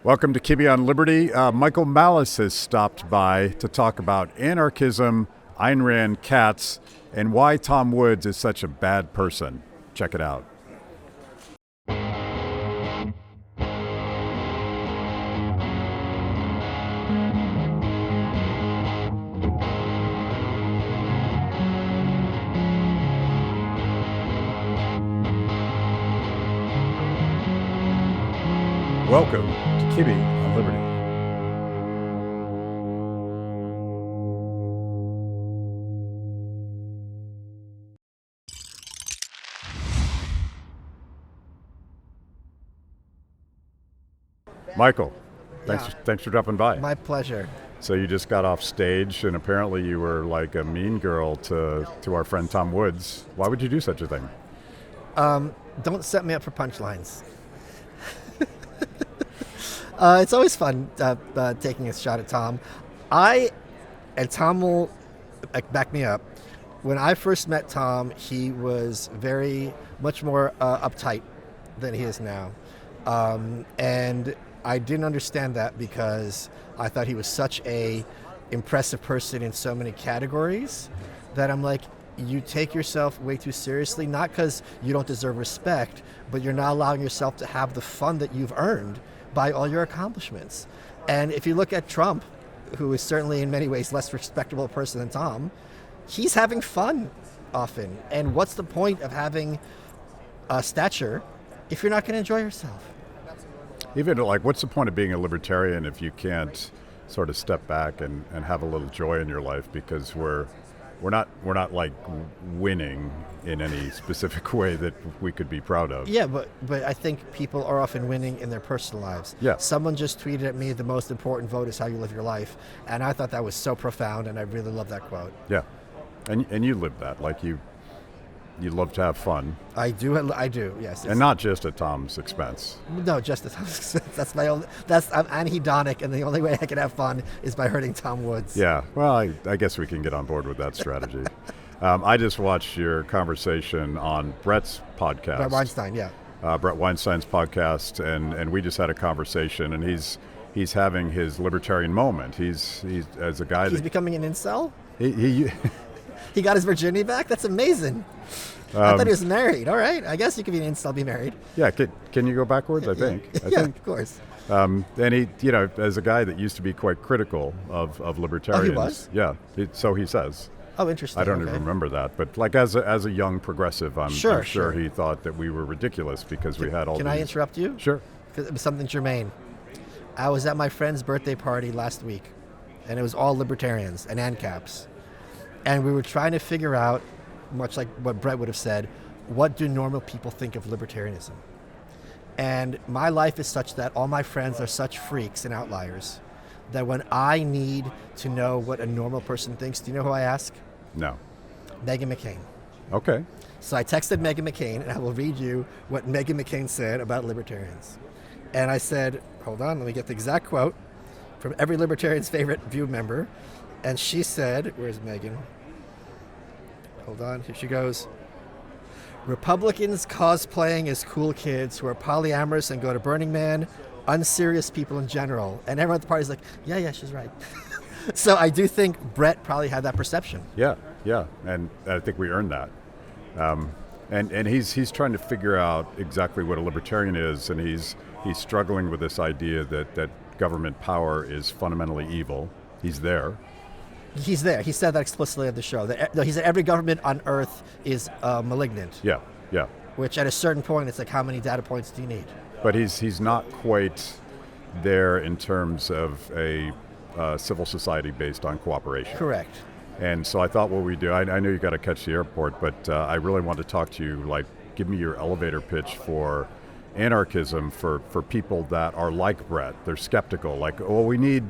Welcome to Kibbe on Liberty. Michael Malice has stopped by to talk about anarchism, Ayn Rand cats, and why Tom Woods is such a bad person. Check it out. Welcome to Kibbe on Liberty. Michael, thanks for dropping by. My pleasure. So you just got off stage, and apparently you were like a mean girl to our friend Tom Woods. Why would you do such a thing? Don't set me up for punchlines. It's always fun taking a shot at Tom. And Tom will back me up. When I first met Tom, he was much more uptight than he is now. And I didn't understand that because I thought he was such a impressive person in so many categories that I'm like, you take yourself way too seriously, not because you don't deserve respect, but you're not allowing yourself to have the fun that you've earned by all your accomplishments. And if you look at Trump, who is certainly in many ways less respectable person than Tom, he's having fun often. And what's the point of having a stature if you're not going to enjoy yourself? Even like, what's the point of being a libertarian if you can't sort of step back and have a little joy in your life? Because we're not like winning in any specific way that we could be proud of. Yeah, but I think people are often winning in their personal lives. Yeah. Someone just tweeted at me, the most important vote is how you live your life. And I thought that was so profound, and I really love that quote. Yeah. And you live that. Like you love to have fun. I do, yes. And not just at Tom's expense. No, just at Tom's expense. I'm anhedonic, and the only way I can have fun is by hurting Tom Woods. Yeah, well, I guess we can get on board with that strategy. I just watched your conversation on Brett's podcast. Brett Weinstein, yeah. Brett Weinstein's podcast, and we just had a conversation, and he's having his libertarian moment. He's as a guy He's becoming an incel? He He got his virginity back? That's amazing. I thought he was married. All right. I guess you could be an incel, be married. Yeah. Can you go backwards? I think. Of course. And he, as a guy that used to be quite critical of libertarians. Oh, he was? Yeah. So he says. Oh, interesting. I don't even remember that. But like as a young progressive, I'm sure he thought that we were ridiculous because we had all Can I interrupt you? Sure. Because it was something germane. I was at my friend's birthday party last week, and it was all libertarians and ANCAPs. And we were trying to figure out, much like what Brett would have said, what do normal people think of libertarianism? And my life is such that all my friends are such freaks and outliers that when I need to know what a normal person thinks, do you know who I ask? No. Meghan McCain. Okay. So I texted Meghan McCain, and I will read you what Meghan McCain said about libertarians. And I said, hold on, let me get the exact quote from every libertarian's favorite View member. And she said, where's Megan? Hold on, here she goes. Republicans cosplaying as cool kids who are polyamorous and go to Burning Man, unserious people in general. And everyone at the party's like, yeah, she's right. So I do think Brett probably had that perception. Yeah. And I think we earned that. And he's trying to figure out exactly what a libertarian is, and he's struggling with this idea that government power is fundamentally evil. He's there. He's there. He said that explicitly at the show. He said every government on earth is malignant. Yeah. Which at a certain point, it's like, how many data points do you need? But he's not quite there in terms of a civil society based on cooperation. Correct. And so I thought what we do, I know you got to catch the airport, but I really want to talk to you, like, give me your elevator pitch for anarchism for people that are like Brett. They're skeptical, like, we need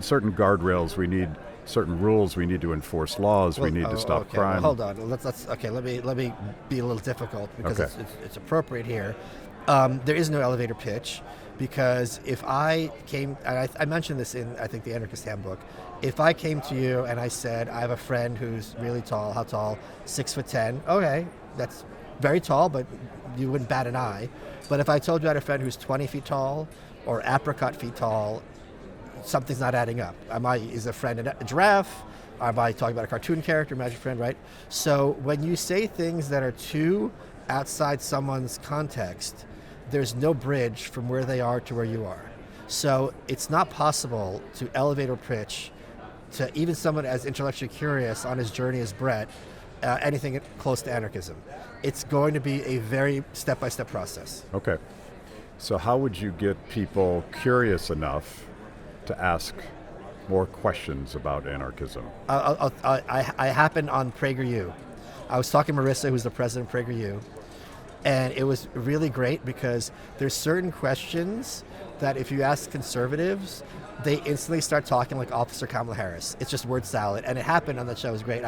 certain guardrails, we need certain rules, we need to enforce laws, we need to stop crime. Well, hold on. Let's let me be a little difficult because it's appropriate here. There is no elevator pitch because if I came, and I mentioned this in, I think, the Anarchist handbook, if I came to you and I said, I have a friend who's really tall, how tall? 6'10". Okay, that's very tall, but you wouldn't bat an eye. But if I told you I had a friend who's 20 feet tall or apricot feet tall, something's not adding up. Is a friend a giraffe? Am I talking about a cartoon character, magic friend, right? So when you say things that are too outside someone's context, there's no bridge from where they are to where you are. So it's not possible to elevator pitch to even someone as intellectually curious on his journey as Brett, anything close to anarchism. It's going to be a very step-by-step process. Okay. So how would you get people curious enough to ask more questions about anarchism? I happened on PragerU. I was talking to Marissa, who's the president of PragerU, and it was really great because there's certain questions that if you ask conservatives, they instantly start talking like Officer Kamala Harris. It's just word salad. And it happened on that show. It was great.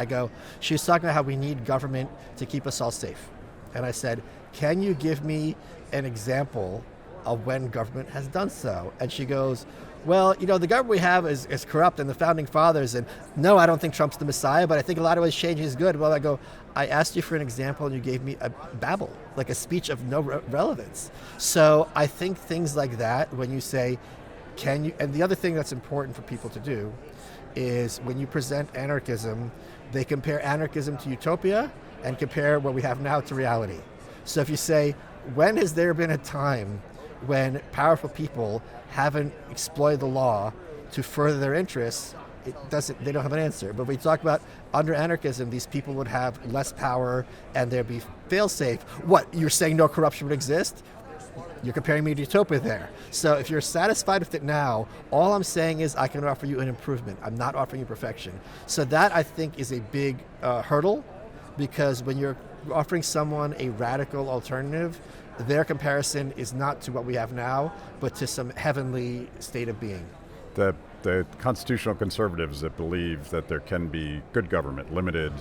She was talking about how we need government to keep us all safe. And I said, can you give me an example of when government has done so? And she goes, well, the government we have is corrupt, and the founding fathers, and no, I don't think Trump's the Messiah, but I think a lot of ways changing is good. Well, I asked you for an example, and you gave me a babble, like a speech of no relevance. So I think things like that, when you say, and the other thing that's important for people to do is when you present anarchism, they compare anarchism to utopia and compare what we have now to reality. So if you say, when has there been a time when powerful people haven't exploited the law to further their interests, they don't have an answer. But when we talk about under anarchism, these people would have less power and there'd be fail-safe. What, you're saying no corruption would exist? You're comparing me to utopia there. So if you're satisfied with it now, all I'm saying is I can offer you an improvement. I'm not offering you perfection. So that, I think, is a big hurdle, because when you're offering someone a radical alternative, their comparison is not to what we have now, but to some heavenly state of being. The constitutional conservatives that believe that there can be good government, limited,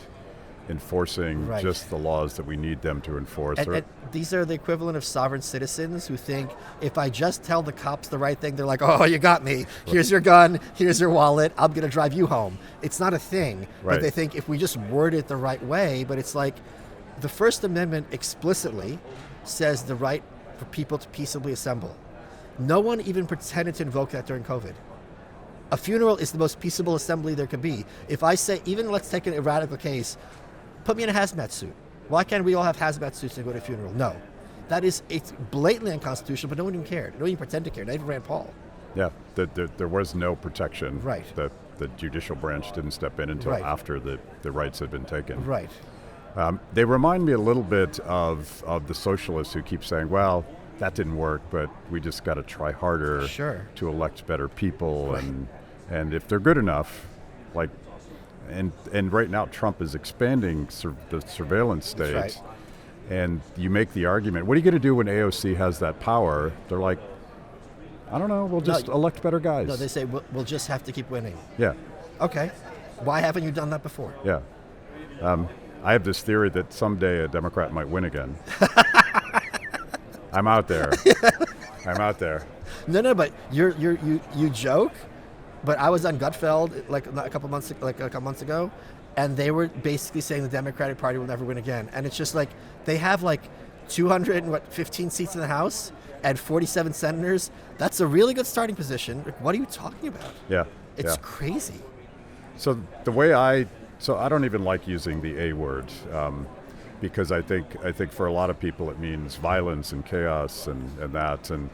enforcing just the laws that we need them to enforce. And these are the equivalent of sovereign citizens who think if I just tell the cops the right thing, they're like, oh, you got me. Here's your gun. Here's your wallet. I'm going to drive you home. It's not a thing. But they think if we just word it the right way, but it's like the First Amendment explicitly says the right for people to peaceably assemble. No one even pretended to invoke that during COVID. A funeral is the most peaceable assembly there could be. If I say, even let's take a radical case, put me in a hazmat suit. Why can't we all have hazmat suits and go to a funeral? No. It's blatantly unconstitutional, but no one even cared. No one even pretended to care. Not even Rand Paul. Yeah, there was no protection. Right. The judicial branch didn't step in until after the rights had been taken. Right. They remind me a little bit of the socialists who keep saying, well, that didn't work, but we just got to try harder to elect better people. And if they're good enough, and right now Trump is expanding the surveillance state, and you make the argument, what are you going to do when AOC has that power? They're like, I don't know, we'll just elect better guys. No, they say, we'll just have to keep winning. Yeah. Okay. Why haven't you done that before? Yeah. I have this theory that someday a Democrat might win again. I'm out there. I'm out there. No, but you joke, but I was on Gutfeld like a couple months ago, and they were basically saying the Democratic Party will never win again. And it's just like they have like 215 seats in the House and 47 senators. That's a really good starting position. What are you talking about? Yeah. It's crazy. So the way I don't even like using the A word, because I think for a lot of people it means violence and chaos and that. And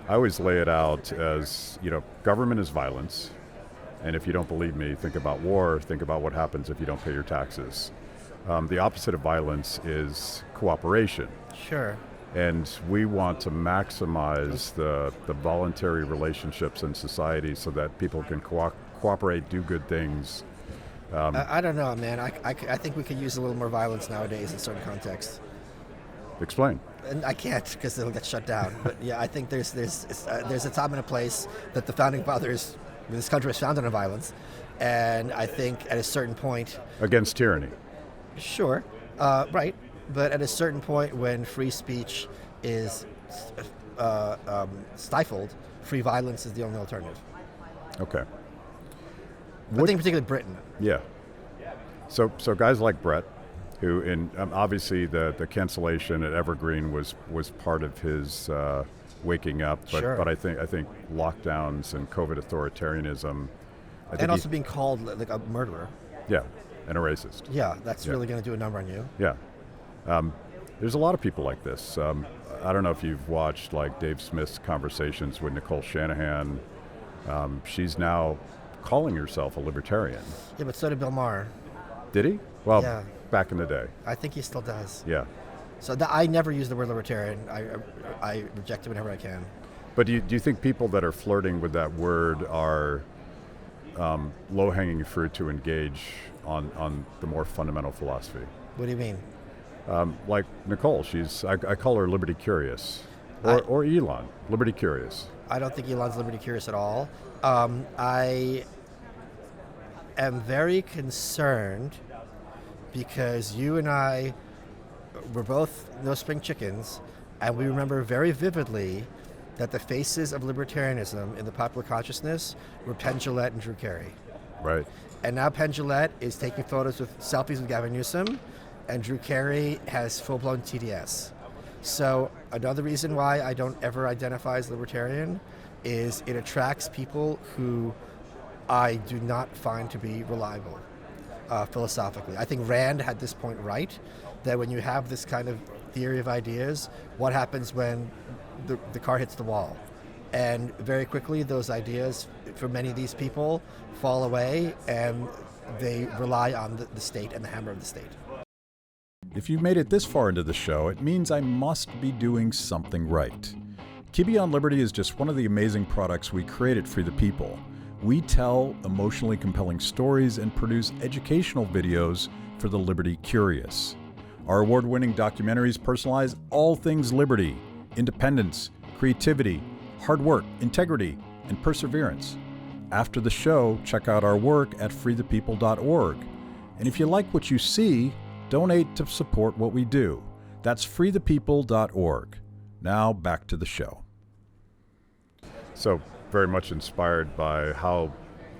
I always lay it out as, government is violence. And if you don't believe me, think about war, think about what happens if you don't pay your taxes. The opposite of violence is cooperation. Sure. And we want to maximize the voluntary relationships in society so that people can cooperate, do good things. I don't know, man. I think we could use a little more violence nowadays in certain contexts. Explain. And I can't because it'll get shut down. But yeah, I think there's a time and a place that the founding fathers, this country was founded on violence, and I think at a certain point against tyranny. Sure, right. But at a certain point, when free speech is stifled, free violence is the only alternative. Okay. I think particularly Britain. Yeah. So guys like Brett, who obviously the cancellation at Evergreen was part of his waking up, but Sure. but I think lockdowns and COVID authoritarianism, I think And also being called like a murderer. yeah, and a racist. Yeah, that's Yeah. really going to do a number on you. Yeah. There's a lot of people like this. I don't know if you've watched like Dave Smith's conversations with Nicole Shanahan. She's now calling herself a libertarian. Yeah, but so did Bill Maher. Did he? Well, Yeah. back in the day. I think he still does. Yeah. So I never use the word libertarian. I reject it whenever I can. But do you think people that are flirting with that word are low-hanging fruit to engage on the more fundamental philosophy? What do you mean? Like Nicole, I call her liberty curious. Or Elon, liberty curious. I don't think Elon's liberty curious at all. I am very concerned because you and I were both no spring chickens, and we remember very vividly that the faces of libertarianism in the popular consciousness were Penn Jillette and Drew Carey. Right. And now Penn Jillette is taking photos with selfies with Gavin Newsom, and Drew Carey has full-blown TDS. So another reason why I don't ever identify as libertarian is it attracts people who I do not find to be reliable philosophically. I think Rand had this point right, that when you have this kind of theory of ideas, what happens when the car hits the wall? And very quickly, those ideas, for many of these people, fall away, and they rely on the state and the hammer of the state. If you've made it this far into the show, it means I must be doing something right. Kibbe on Liberty is just one of the amazing products we create at Free the People. We tell emotionally compelling stories and produce educational videos for the liberty curious. Our award-winning documentaries personalize all things liberty, independence, creativity, hard work, integrity, and perseverance. After the show, check out our work at freethepeople.org. And if you like what you see, donate to support what we do. That's freethepeople.org. Now back to the show. So very much inspired by how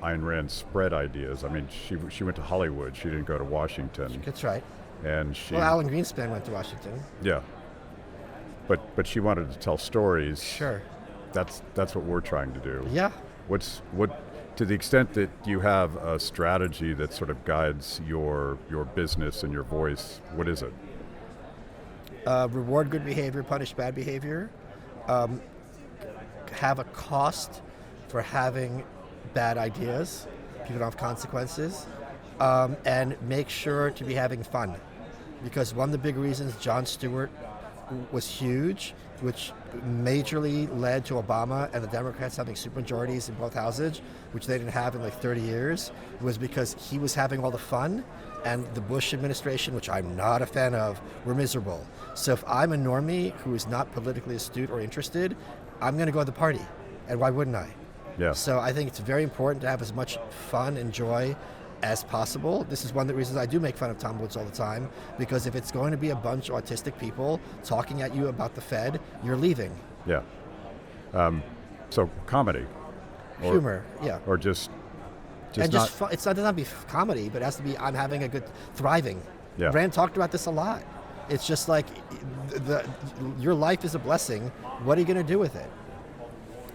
Ayn Rand spread ideas. I mean, she went to Hollywood. She didn't go to Washington. That's right. And she, Well, Alan Greenspan went to Washington. yeah. But she wanted to tell stories. Sure. That's what we're trying to do. Yeah. To the extent that you have a strategy that sort of guides your business and your voice, what is it? Reward good behavior, punish bad behavior. Have a cost for having bad ideas. People don't have consequences. And make sure to be having fun. Because one of the big reasons Jon Stewart was huge, which majorly led to Obama and the Democrats having supermajorities in both houses, which they didn't have in like 30 years, was because he was having all the fun, and the Bush administration, which I'm not a fan of, were miserable. So if I'm a normie who is not politically astute or interested, I'm going to go to the party. And why wouldn't I? Yeah. So I think it's very important to have as much fun and joy as possible. This is one of the reasons I do make fun of Tom Woods all the time, because if it's going to be a bunch of autistic people talking at you about the Fed, you're leaving. Yeah. So comedy. Humor, yeah. Or just And not. just fun. It doesn't have to be comedy, but it has to be I'm having a good, thriving. Yeah. Rand talked about this a lot. It's just like your life is a blessing. What are you going to do with it?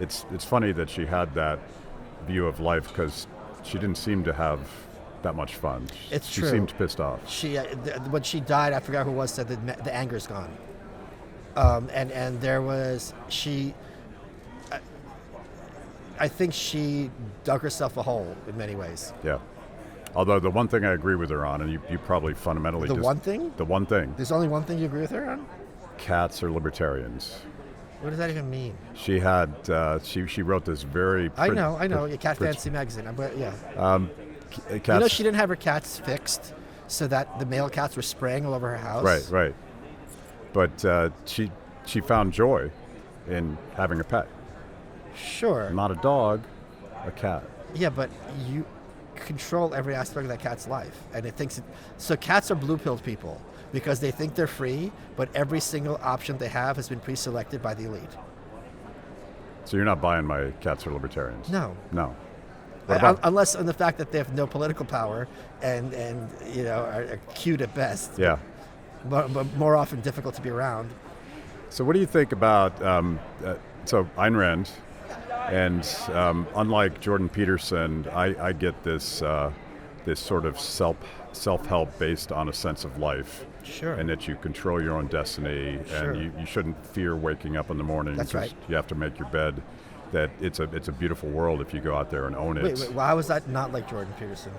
It's funny that she had that view of life because she didn't seem to have that much fun. It's she true. seemed pissed off. She when she died, I forgot who it was, said that the anger's gone. And there was I think she dug herself a hole in many ways. Yeah. Although the one thing I agree with her on, and you probably fundamentally The one thing? The one thing. There's only one thing you agree with her on? Cats are libertarians. What does that even mean? She had she wrote this very. I know. Cat Fantasy magazine. But yeah. Cats, You know, she didn't have her cats fixed so that the male cats were spraying all over her house. Right. But she found joy in having a pet. Sure. Not a dog, a cat. Yeah, but you control every aspect of that cat's life, and it thinks. So cats are blue-pilled people because they think they're free, but every single option they have has been pre-selected by the elite. So you're not buying my cats are libertarians? No. What about, Unless on the fact that they have no political power and you know are cute at best. yeah. But more often difficult to be around. So what do you think about So Ayn Rand, and unlike Jordan Peterson, I get this this sort of self-help based on a sense of life. Sure. And that you control your own destiny, Sure. and you shouldn't fear waking up in the morning. That's right. You have to make your bed. That it's a beautiful world if you go out there and own it. Wait, why was that not like Jordan Peterson?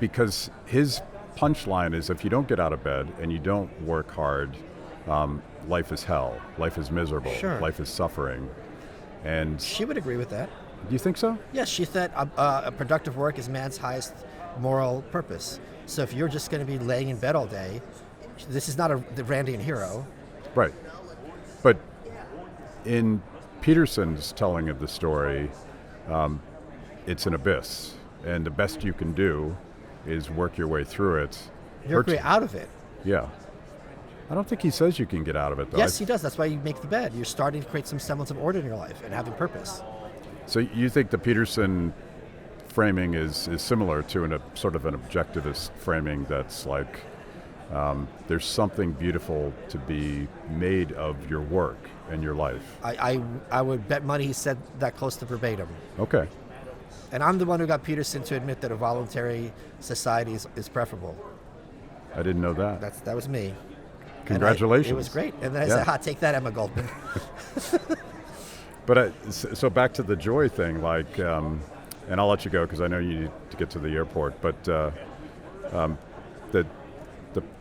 Because his punchline is, if you don't get out of bed and you don't work hard, life is hell. Life is miserable. Sure. Life is suffering. And She would agree with that. do you think so? Yes, she said productive work is man's highest moral purpose. So if you're just going to be laying in bed all day, this is not the Randian hero. Right. But in Peterson's telling of the story, it's an abyss. And the best you can do is work your way through it. You're way out of it. Yeah. I don't think he says you can get out of it, though. Yes, he does. That's why you make the bed. You're starting to create some semblance of order in your life and having purpose. So you think the Peterson framing is similar to a sort of an objectivist framing that's like, there's something beautiful to be made of your work and your life. I would bet money he said that close to verbatim. Okay. And I'm the one who got Peterson to admit that a voluntary society is preferable. I didn't know that. That was me. Congratulations. It was great. And then I said, take that, Emma Goldman. But so back to the joy thing, like, and I'll let you go because I know you need to get to the airport, but the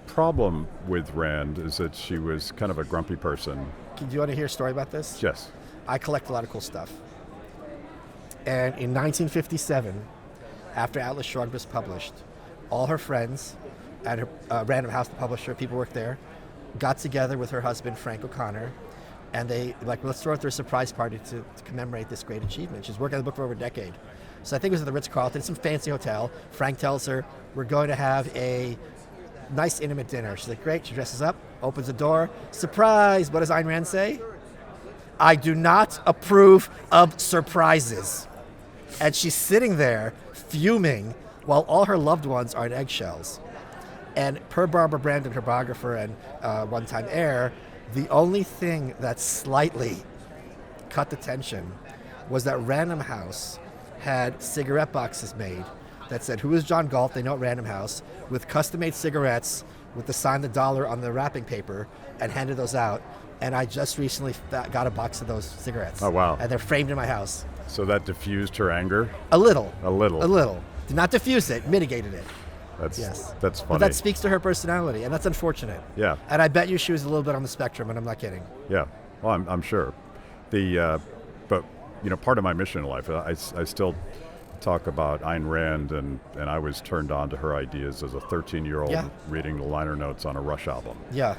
problem with Rand is that she was kind of a grumpy person. Do you want to hear a story about this? Yes. I collect a lot of cool stuff. And in 1957, after Atlas Shrugged was published, all her friends at her Random House, the publisher, people worked there, got together with her husband, Frank O'Connor, and they let's throw out their surprise party to commemorate this great achievement. She's working on the book for over a decade. So I think it was at the Ritz-Carlton, some fancy hotel. Frank tells her, we're going to have a nice intimate dinner. She's like, great. She dresses up, opens the door. Surprise! What does Ayn Rand say? I do not approve of surprises. And she's sitting there fuming while all her loved ones are in eggshells. And per Barbara Brandon, her biographer and one-time heir, the only thing that slightly cut the tension was that Random House had cigarette boxes made that said, who is John Galt? They know at Random House, with custom-made cigarettes with the sign, the dollar on the wrapping paper, and handed those out. And I just recently got a box of those cigarettes. Oh, wow. And they're framed in my house. So that diffused her anger? A little. A little. A little. Did not diffuse it, mitigated it. That's funny. But that speaks to her personality, and that's unfortunate. Yeah. And I bet you she was a little bit on the spectrum, and I'm not kidding. Yeah. Well, I'm sure. But part of my mission in life, I still talk about Ayn Rand, and I was turned on to her ideas as a 13-year-old reading the liner notes on a Rush album. Yeah.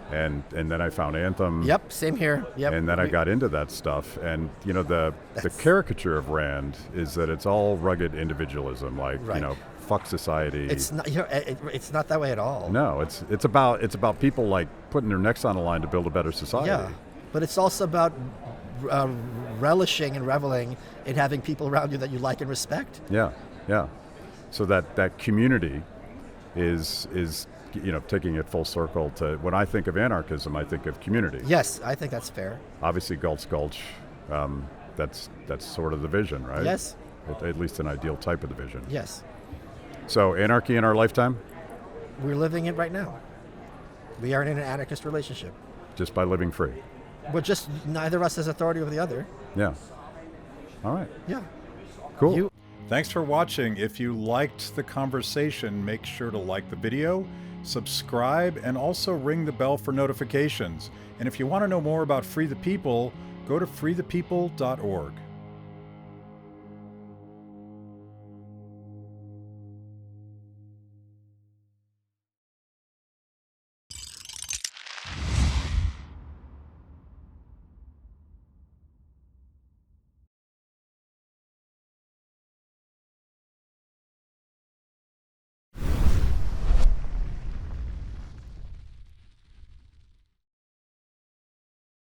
And then I found Anthem. Yep, same here. Yep. And then I got into that stuff. And, the caricature of Rand is that it's all rugged individualism, like, fuck society. It's not. It's not that way at all. No, it's about people like putting their necks on the line to build a better society. Yeah, but it's also about relishing and reveling in having people around you that you like and respect. Yeah, yeah. So that community is taking it full circle to when I think of anarchism, I think of community. Yes, I think that's fair. Obviously, Galt's Gulch, that's sort of the vision, right? Yes. At least an ideal type of the vision. Yes. So anarchy in our lifetime? We're living it right now. We are in an anarchist relationship. Just by living free? We're just, neither of us has authority over the other. Yeah. All right. Yeah. Cool. Thanks for watching. If you liked the conversation, make sure to like the video, subscribe, and also ring the bell for notifications. And if you want to know more about Free the People, go to freethepeople.org.